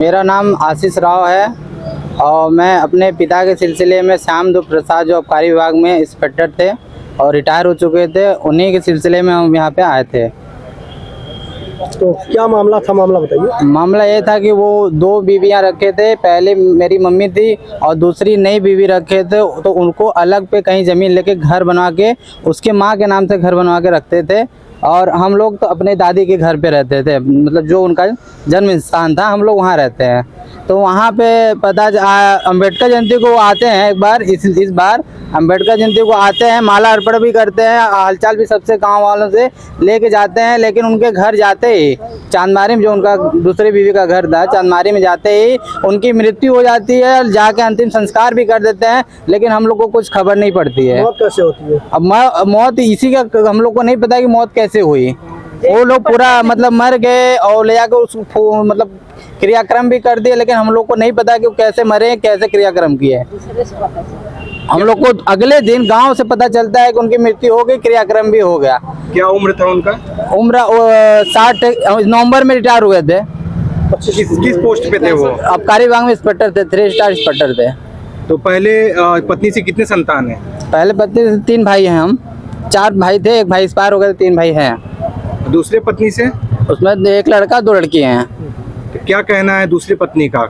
मेरा नाम आशीष राव है और मैं अपने पिता के सिलसिले में श्यामदेव प्रसाद जो आबकारी विभाग में इंस्पेक्टर थे और रिटायर हो चुके थे, उन्हीं के सिलसिले में हम यहाँ पे आए थे। तो क्या मामला था, मामला बताइए। मामला ये था कि वो दो बीवियाँ रखे थे, पहले मेरी मम्मी थी और दूसरी नई बीवी रखे थे, तो उनको अलग पे कहीं ज़मीन लेके घर बनवा के उसके माँ के नाम से घर बनवा के रखते थे और हम लोग तो अपने दादी के घर पे रहते थे, मतलब जो उनका जन्म स्थान था हम लोग वहाँ रहते हैं। तो वहाँ पे अम्बेडकर जयंती को आते हैं एक बार, इस बार अम्बेडकर जयंती को आते हैं, माला अर्पण भी करते हैं, हालचाल भी सबसे गांव वालों से लेके जाते हैं। लेकिन उनके घर जाते ही चांदमारी में, जो उनका दूसरी बीवी का घर था, चांदमारी में जाते ही उनकी मृत्यु हो जाती है, जाके अंतिम संस्कार भी कर देते हैं, लेकिन हम लोग को कुछ खबर नहीं पड़ती है। मौत कैसे होती है? अब मौत इसी का हम लोग को नहीं पता कि मौत कैसे हुई। वो लोग पूरा मतलब मर गए और ले जाकर उसको मतलब क्रियाक्रम भी कर दिए, लेकिन हम लोग को नहीं पता कि वो कैसे मरे, कैसे क्रियाक्रम किए। हम लोग को अगले दिन गांव से पता चलता है कि उनकी मृत्यु हो गई, क्रियाक्रम भी हो गया। क्या उम्र था उनका? उम्र 60 नवंबर में रिटायर हुए थे। किस पोस्ट पे थे वो? आबकारी विभाग में इंस्पेक्टर थे, 3 स्टार इंस्पेक्टर थे। तो पहले पत्नी से कितने संतान है? पहले पत्नी से 3 भाई हैं, हम 4 भाई थे, एक भाई एक्सपायर हो गए, 3 भाई हैं। दूसरे पत्नी से? उसमें 1 लड़का 2 लड़की हैं। तो क्या कहना है दूसरी पत्नी का?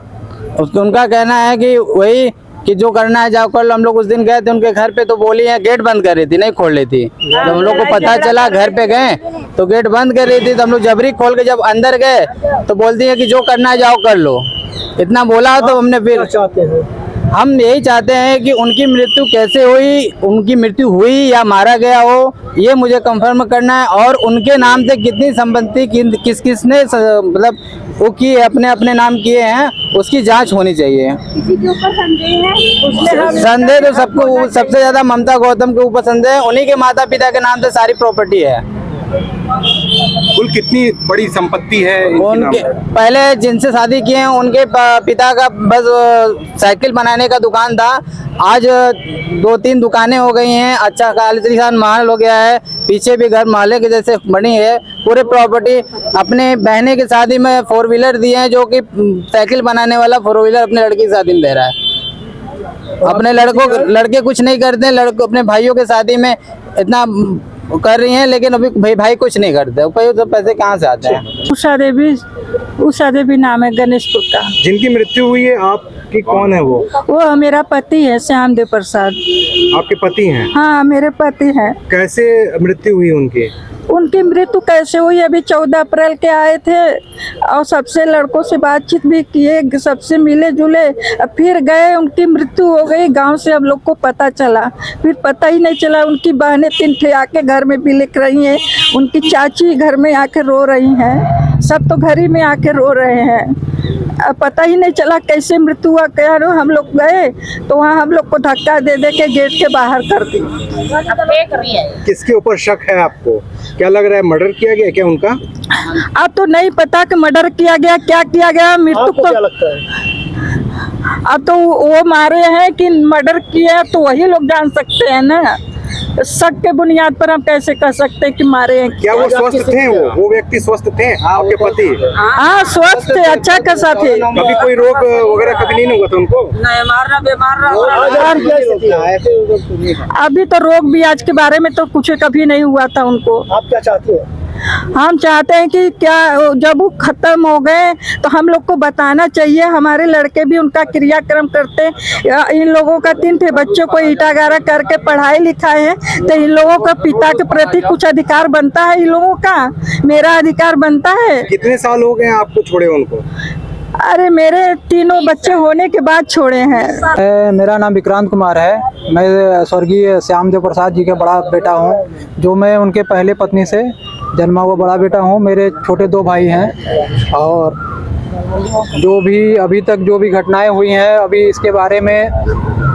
उनका कहना है कि वही कि जो करना है जाओ कर लो। हम लोग उस दिन गए थे उनके घर पे, तो बोली है गेट बंद कर रही थी, नहीं खोल रही थी। जब हम लोग को पता चला घर पे गए तो गेट बंद कर रही थी, तो हम लोग जबरी खोल के जब अंदर गए तो बोलती है कि जो करना है जाओ कर लो। इतना बोला तो हमने फिर चाहते हैं, हम यही चाहते हैं कि उनकी मृत्यु कैसे हुई, उनकी मृत्यु हुई या मारा गया हो, ये मुझे कंफर्म करना है। और उनके नाम से कितनी संपत्ति किस किसने मतलब वो किए, अपने अपने नाम किए हैं, उसकी जांच होनी चाहिए। किसी के ऊपर संदेह है? संदेह तो सबको, सबसे ज्यादा ममता गौतम के ऊपर संदेह है। उन्हीं के माता पिता के नाम से सारी प्रॉपर्टी है। कुल कितनी बड़ी संपत्ति है उनके पहले जिनसे शादी किए हैं उनके पिता का बस साइकिल बनाने का दुकान था, आज 2-3 दुकानें हो गई हैं। अच्छा खालिस्तान महल हो गया है, पीछे भी घर महल के जैसे बनी है। पूरे प्रॉपर्टी अपने बहने की शादी में 4 व्हीलर दिए हैं, जो कि साइकिल बनाने वाला 4 व्हीलर अपने लड़की की शादी में दे रहा है। अपने लड़के कुछ नहीं करते, लड़के अपने भाइयों के शादी में इतना कर रही हैं, लेकिन अभी भाई कुछ नहीं करते। तो पैसे कहाँ से आते हैं? उषा देवी नाम है, गणेशपुर का। जिनकी मृत्यु हुई है आपकी कौन है वो? मेरा पति है, श्यामदेव प्रसाद। आपके पति हैं? हाँ, मेरे पति हैं। कैसे मृत्यु हुई उनकी मृत्यु कैसे हुई? अभी 14 अप्रैल के आए थे और सबसे लड़कों से बातचीत भी किए, सबसे मिले जुले, फिर गए, उनकी मृत्यु हो गई। गांव से हम लोग को पता चला, फिर पता ही नहीं चला। उनकी बहनें 3 ठे आके घर में भी लिख रही हैं, उनकी चाची घर में आके रो रही हैं, सब तो घर ही में आके रो रहे हैं। पता ही नहीं चला कैसे मृत्यु हुआ। क्या हम लोग गए तो वहाँ हम लोग को धक्का दे के गेट के बाहर कर दी। किसके ऊपर शक है आपको? क्या लग रहा है मर्डर किया गया क्या उनका? अब तो नहीं पता कि मर्डर किया गया, क्या किया गया। मृत्यु क्या तो लगता है? अब तो वो मारे हैं कि मर्डर किया, तो वही लोग जान सकते हैं ना। शक के बुनियाद पर हम कैसे कह सकते हैं कि मारे हैं। क्या वो स्वस्थ थे? वो व्यक्ति स्वस्थ थे आपके पति? हाँ, स्वस्थ थे, अच्छा कैसा थे। कभी कोई रोग वगैरह कभी नहीं हुआ था उनको? अभी तो रोग भी आज के बारे में तो कुछ कभी नहीं हुआ था उनको। आप क्या चाहते हैं? हम चाहते हैं कि क्या जब वो खत्म हो गए तो हम लोग को बताना चाहिए। हमारे लड़के भी उनका क्रियाक्रम करते। इन लोगों का 3 ठे बच्चों को ईटागारा करके पढ़ाई लिखाए हैं, तो इन लोगों का पिता के प्रति कुछ अधिकार बनता है। इन लोगों का मेरा अधिकार बनता है। कितने साल हो गए आपको छोड़े उनको? अरे मेरे 3 बच्चे होने के बाद छोड़े हैं। मेरा नाम विक्रांत कुमार है। मैं स्वर्गीय श्यामदेव प्रसाद जी का बड़ा बेटा हूँ, जो मैं उनके पहले पत्नी से जन्मा हुआ बड़ा बेटा हूँ। मेरे छोटे 2 भाई हैं और जो भी अभी तक जो भी घटनाएं हुई हैं, अभी इसके बारे में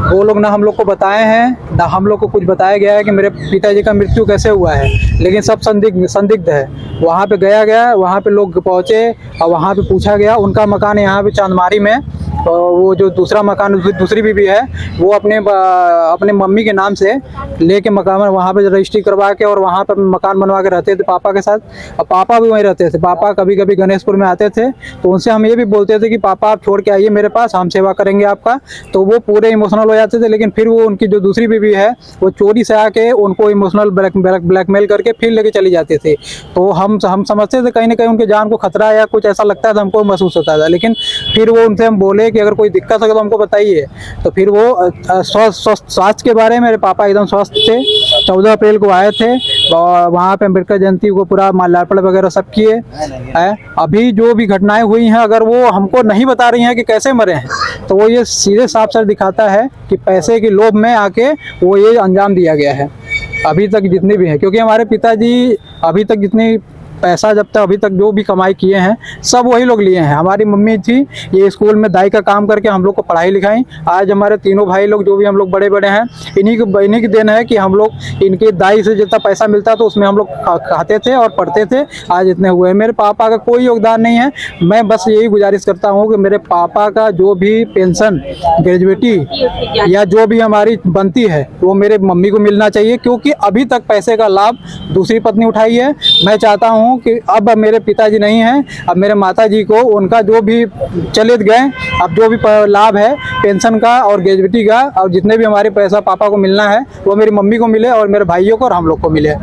वो लोग ना हम लोग को बताए हैं, ना हम लोग को कुछ बताया गया है कि मेरे पिताजी का मृत्यु कैसे हुआ है। लेकिन सब संदिग्ध है। वहाँ पे गया वहाँ पे लोग पहुँचे और वहाँ पे पूछा गया। उनका मकान यहाँ पे चांदमारी में वो जो दूसरा मकान दूसरी बीवी है वो अपने मम्मी के नाम से लेके मकान वहाँ पे रजिस्ट्री करवा के और वहाँ पर मकान बनवा के रहते थे पापा के साथ। और पापा भी वहीं रहते थे। पापा कभी कभी गणेशपुर में आते थे तो उनसे हम ये भी बोलते थे कि पापा आप छोड़ के आइए मेरे पास, हम सेवा करेंगे आपका। तो वो पूरे इमोशनल हो जाते थे। लेकिन फिर वो उनकी जो दूसरी बीवी है वो चोरी से आके उनको इमोशनल ब्लैकमेल करके फिर लेके चली जाते थे। तो हम समझते थे कहीं ना कहीं उनके जान को खतरा या कुछ ऐसा लगता था, हमको महसूस होता था। लेकिन फिर वो उनसे हम बोले कि अगर कोई दिक्कत है तो हमको बताइए। तो फिर वो स्वास्थ्य के बारे में मेरे पापा एकदम स्वस्थ थे। 14 अप्रैल को आए थे और वहाँ पे अम्बेडकर जयंती को पूरा माल्यार्पण वगैरह सब किए हैं। अभी जो भी घटनाएं हुई हैं अगर वो हमको नहीं बता रही हैं कि कैसे मरे हैं तो वो ये सीधे साफ साफ दिखाता है कि पैसे के लोभ में आके वो ये अंजाम दिया गया है अभी तक जितने भी हैं। क्योंकि हमारे पिताजी अभी तक जितनी पैसा जब तक अभी तक जो भी कमाई किए हैं सब वही लोग लिए हैं। हमारी मम्मी थी ये स्कूल में दाई का काम करके हम लोग को पढ़ाई लिखाई। आज हमारे तीनों भाई लोग जो भी हम लोग बड़े बड़े हैं इन्हीं की देन है कि हम लोग इनके दाई से जितना पैसा मिलता तो उसमें हम लोग खाते थे और पढ़ते थे। आज इतने हुए। मेरे पापा का कोई योगदान नहीं है। मैं बस यही गुजारिश करता हूँ कि मेरे पापा का जो भी पेंशन ग्रेजुएटी या जो भी हमारी बनती है वो मेरे मम्मी को मिलना चाहिए। क्योंकि अभी तक पैसे का लाभ दूसरी पत्नी उठाई है। मैं चाहता हूँ कि अब मेरे पिताजी नहीं हैं, अब मेरे माताजी को उनका जो भी चले गए अब जो भी लाभ है पेंशन का और ग्रेजुएटी का और जितने भी हमारे पैसा पापा को मिलना है वो मेरी मम्मी को मिले और मेरे भाइयों को और हम लोग को मिले।